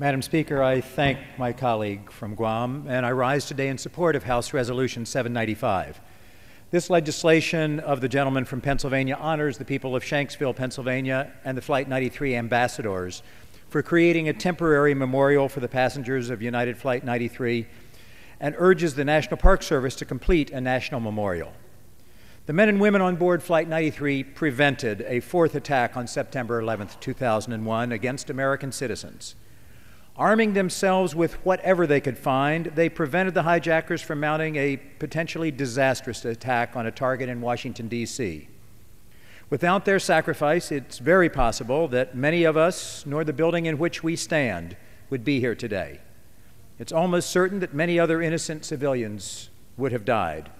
Madam Speaker, I thank my colleague from Guam, and I rise today in support of House Resolution 795. This legislation of the gentleman from Pennsylvania honors the people of Shanksville, Pennsylvania, and the Flight 93 ambassadors for creating a temporary memorial for the passengers of United Flight 93 and urges the National Park Service to complete a national memorial. The men and women on board Flight 93 prevented a fourth attack on September 11, 2001 against American citizens. Arming themselves with whatever they could find, they prevented the hijackers from mounting a potentially disastrous attack on a target in Washington, D.C. Without their sacrifice, it's very possible that many of us, nor the building in which we stand, would be here today. It's almost certain that many other innocent civilians would have died.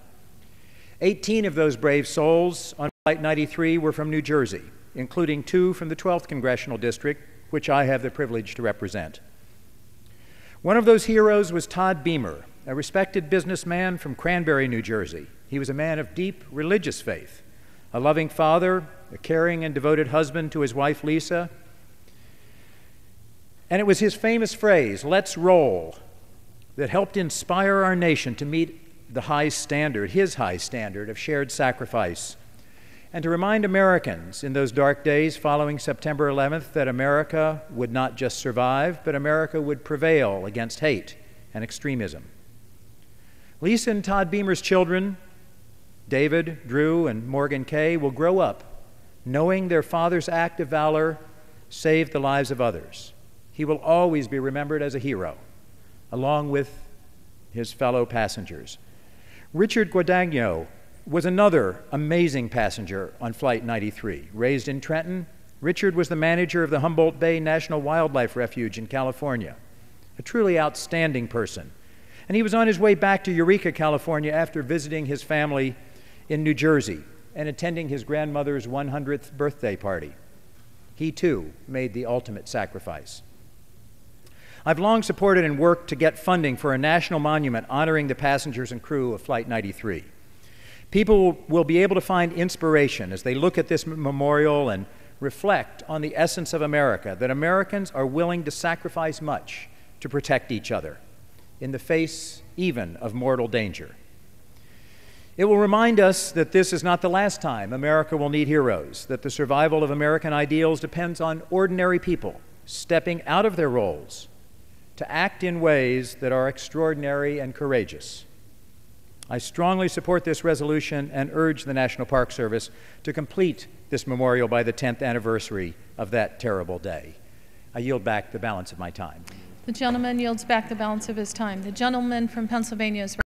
18 of those brave souls on Flight 93 were from New Jersey, including 2 from the 12th Congressional District, which I have the privilege to represent. One of those heroes was Todd Beamer, a respected businessman from Cranberry, New Jersey. He was a man of deep religious faith, a loving father, a caring and devoted husband to his wife, Lisa. And it was his famous phrase, "Let's roll," that helped inspire our nation to meet the high standard, his high standard of shared sacrifice, and to remind Americans in those dark days following September 11th that America would not just survive, but America would prevail against hate and extremism. Lisa and Todd Beamer's children, David, Drew, and Morgan Kay, will grow up knowing their father's act of valor saved the lives of others. He will always be remembered as a hero, along with his fellow passengers. Richard Guadagno was another amazing passenger on Flight 93. Raised in Trenton, Richard was the manager of the Humboldt Bay National Wildlife Refuge in California, a truly outstanding person. And he was on his way back to Eureka, California after visiting his family in New Jersey and attending his grandmother's 100th birthday party. He too made the ultimate sacrifice. I've long supported and worked to get funding for a national monument honoring the passengers and crew of Flight 93. People will be able to find inspiration as they look at this memorial and reflect on the essence of America, that Americans are willing to sacrifice much to protect each other, in the face even of mortal danger. It will remind us that this is not the last time America will need heroes, that the survival of American ideals depends on ordinary people stepping out of their roles to act in ways that are extraordinary and courageous. I strongly support this resolution and urge the National Park Service to complete this memorial by the 10th anniversary of that terrible day. I yield back the balance of my time. The gentleman yields back the balance of his time. The gentleman from Pennsylvania is